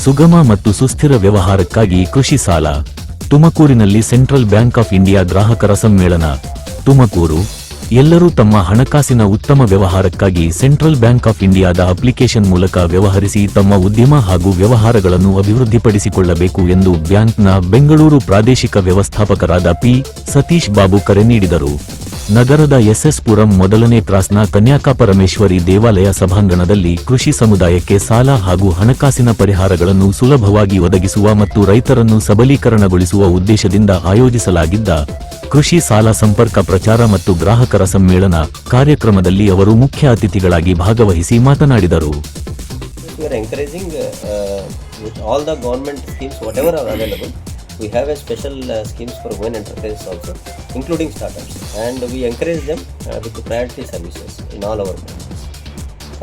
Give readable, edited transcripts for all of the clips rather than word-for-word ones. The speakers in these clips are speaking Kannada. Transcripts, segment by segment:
ಸುಗಮ ಮತ್ತು ಸುಸ್ಥಿರ ವ್ಯವಹಾರಕ್ಕಾಗಿ ಕೃಷಿ ಸಾಲ. ತುಮಕೂರಿನಲ್ಲಿ ಸೆಂಟ್ರಲ್ ಬ್ಯಾಂಕ್ ಆಫ್ ಇಂಡಿಯಾ ಗ್ರಾಹಕರ ಸಮ್ಮೇಳನ. ತುಮಕೂರು. ಎಲ್ಲರೂ ತಮ್ಮ ಹಣಕಾಸಿನ ಉತ್ತಮ ವ್ಯವಹಾರಕ್ಕಾಗಿ ಸೆಂಟ್ರಲ್ ಬ್ಯಾಂಕ್ ಆಫ್ ಇಂಡಿಯಾದ ಅಪ್ಲಿಕೇಶನ್ ಮೂಲಕ ವ್ಯವಹರಿಸಿ ತಮ್ಮ ಉದ್ಯಮ ಹಾಗೂ ವ್ಯವಹಾರಗಳನ್ನು ಅಭಿವೃದ್ಧಿಪಡಿಸಿಕೊಳ್ಳಬೇಕು ಎಂದು ಬ್ಯಾಂಕ್ನ ಬೆಂಗಳೂರು ಪ್ರಾದೇಶಿಕ ವ್ಯವಸ್ಥಾಪಕರಾದ ಪಿ. ಸತೀಶ್ ಬಾಬು ಕರೆ ನೀಡಿದರು. ನಗರದ ಎಸ್ಎಸ್ ಪುರಂ ಮೊದಲನೇ ಕ್ರಾಸ್ನ ಕನ್ಯಾಕಾಪರಮೇಶ್ವರಿ ದೇವಾಲಯ ಸಭಾಂಗಣದಲ್ಲಿ ಕೃಷಿ ಸಮುದಾಯಕ್ಕೆ ಸಾಲ ಹಾಗೂ ಹಣಕಾಸಿನ ಪರಿಹಾರಗಳನ್ನು ಸುಲಭವಾಗಿ ಒದಗಿಸುವ ಮತ್ತು ರೈತರನ್ನು ಸಬಲೀಕರಣಗೊಳಿಸುವ ಉದ್ದೇಶದಿಂದ ಆಯೋಜಿಸಲಾಗಿದ್ದ ಕೃಷಿ ಸಾಲ ಸಂಪರ್ಕ ಪ್ರಚಾರ ಮತ್ತು ಗ್ರಾಹಕರ ಸಮ್ಮೇಳನ ಕಾರ್ಯಕ್ರಮದಲ್ಲಿ ಅವರು ಮುಖ್ಯ ಅತಿಥಿಗಳಾಗಿ ಭಾಗವಹಿಸಿ ಮಾತನಾಡಿದರು. We have a special schemes for women enterprises also, including startups, and we encourage them with the priority services in all our branches.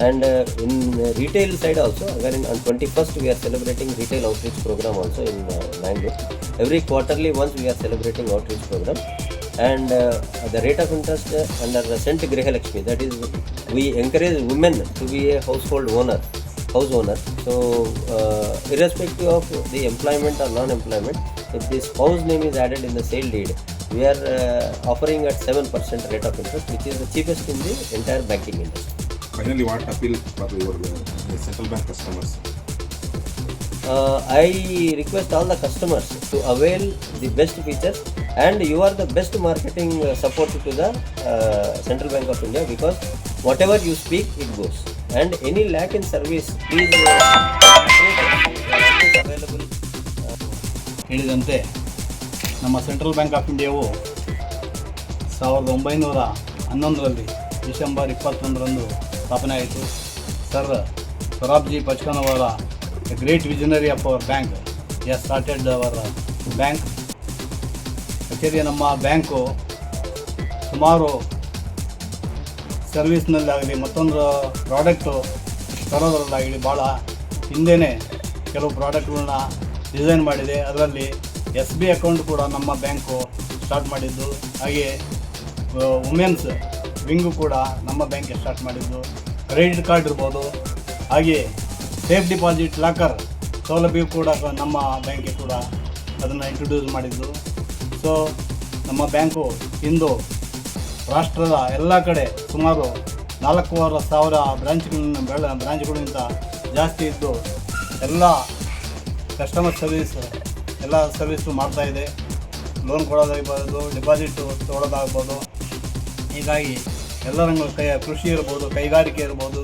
And in retail side also, again on 21st we are celebrating retail outreach program also in Mangalore. Every quarterly once we are celebrating outreach program, and the rate of interest under Cent Grihalakshmi, that is, we encourage women to be a house owner. So irrespective of the employment or non-employment, if the spouse name is added in the sale deed, we are offering at 7% rate of interest, which is the cheapest in the entire banking industry. Finally, what appeal for your central bank customers? I request all the customers to avail the best features, and you are the best marketing support to the Central Bank of India, because whatever you speak, it goes. And any lack in service, please available. ಹೇಳಿದಂತೆ ನಮ್ಮ ಸೆಂಟ್ರಲ್ ಬ್ಯಾಂಕ್ ಆಫ್ ಇಂಡಿಯಾವು 1911ರಲ್ಲಿ ಡಿಸೆಂಬರ್ 21ರಂದು ಸ್ಥಾಪನೆ ಆಯಿತು. ಸರ್ ಸೊರಾಬ್ಜಿ ಬಚ್ಕನ್ ಅವರ a great visionary of our bank. He has started our bank. Actually ನಮ್ಮ ಬ್ಯಾಂಕು ಸುಮಾರು ಸರ್ವಿಸ್ನಲ್ಲಾಗಲಿ ಮತ್ತೊಂದು ಪ್ರಾಡಕ್ಟು ತರೋದ್ರಲ್ಲಾಗಲಿ ಭಾಳ ಹಿಂದೆಯೇ ಕೆಲವು ಪ್ರಾಡಕ್ಟ್ಗಳನ್ನ ಡಿಸೈನ್ ಮಾಡಿದೆ. ಅದರಲ್ಲಿ SB ಅಕೌಂಟ್ ಕೂಡ ನಮ್ಮ ಬ್ಯಾಂಕು ಸ್ಟಾರ್ಟ್ ಮಾಡಿದ್ದು. ಹಾಗೆ ವುಮೆನ್ಸ್ ವಿಂಗು ಕೂಡ ನಮ್ಮ ಬ್ಯಾಂಕಿಗೆ ಸ್ಟಾರ್ಟ್ ಮಾಡಿದ್ದು. ಕ್ರೆಡಿಟ್ ಕಾರ್ಡ್ ಇರ್ಬೋದು, ಹಾಗೆ ಸೇಫ್ ಡಿಪಾಸಿಟ್ ಲಾಕರ್ ಸೌಲಭ್ಯ ಕೂಡ ನಮ್ಮ ಬ್ಯಾಂಕಿಗೆ ಕೂಡ ಅದನ್ನು ಇಂಟ್ರೊಡ್ಯೂಸ್ ಮಾಡಿದ್ದು. ಸೊ ನಮ್ಮ ಬ್ಯಾಂಕು ಇಂದು ರಾಷ್ಟ್ರದ ಎಲ್ಲ ಕಡೆ ಸುಮಾರು 4,500 ಬ್ರಾಂಚ್ಗಳಿಂದ ಜಾಸ್ತಿ ಇದ್ದು ಎಲ್ಲ ಕಸ್ಟಮರ್ ಸರ್ವಿಸ್ ಎಲ್ಲ ಸರ್ವಿಸು ಮಾಡ್ತಾಯಿದೆ. ಲೋನ್ ಕೊಡೋದಾಗ್ಬೋದು, ಡಿಪಾಸಿಟು ತೊಗೊಳೋದಾಗ್ಬೋದು. ಹೀಗಾಗಿ ಎಲ್ಲರಂಗೂ ಕೃಷಿ ಇರ್ಬೋದು, ಕೈಗಾರಿಕೆ ಇರ್ಬೋದು,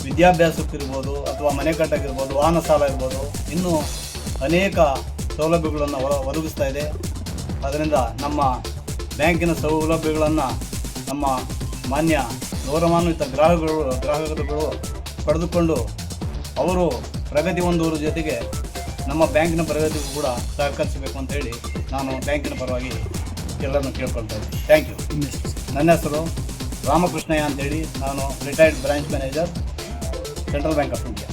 ವಿದ್ಯಾಭ್ಯಾಸಕ್ಕಿರ್ಬೋದು, ಅಥವಾ ಮನೆ ಕಟ್ಟಕ್ಕಿರ್ಬೋದು, ವಾಹನ ಸಾಲ ಇರ್ಬೋದು, ಇನ್ನೂ ಅನೇಕ ಸೌಲಭ್ಯಗಳನ್ನು ಒದಗಿಸ್ತಾ ಇದೆ. ಅದರಿಂದ ನಮ್ಮ ಬ್ಯಾಂಕಿನ ಸೌಲಭ್ಯಗಳನ್ನು ನಮ್ಮ ಮಾನ್ಯ ಗೌರವಾನ್ವಿತ ಗ್ರಾಹಕರುಗಳು ಪಡೆದುಕೊಂಡು ಅವರು ಪ್ರಗತಿ ಹೊಂದುವುದರ ಜೊತೆಗೆ ನಮ್ಮ ಬ್ಯಾಂಕಿನ ಪ್ರಗತಿಗೂ ಕೂಡ ಸಹಕರಿಸಬೇಕು ಅಂತೇಳಿ ನಾನು ಬ್ಯಾಂಕಿನ ಪರವಾಗಿ ಎಲ್ಲರನ್ನು ಕೇಳ್ಕೊಳ್ತಾ ಇದ್ದೀನಿ. Thank you. ನನ್ನ ಹೆಸರು ರಾಮಕೃಷ್ಣಯ್ಯ ಅಂತೇಳಿ, ನಾನು retired branch manager, central bank of India.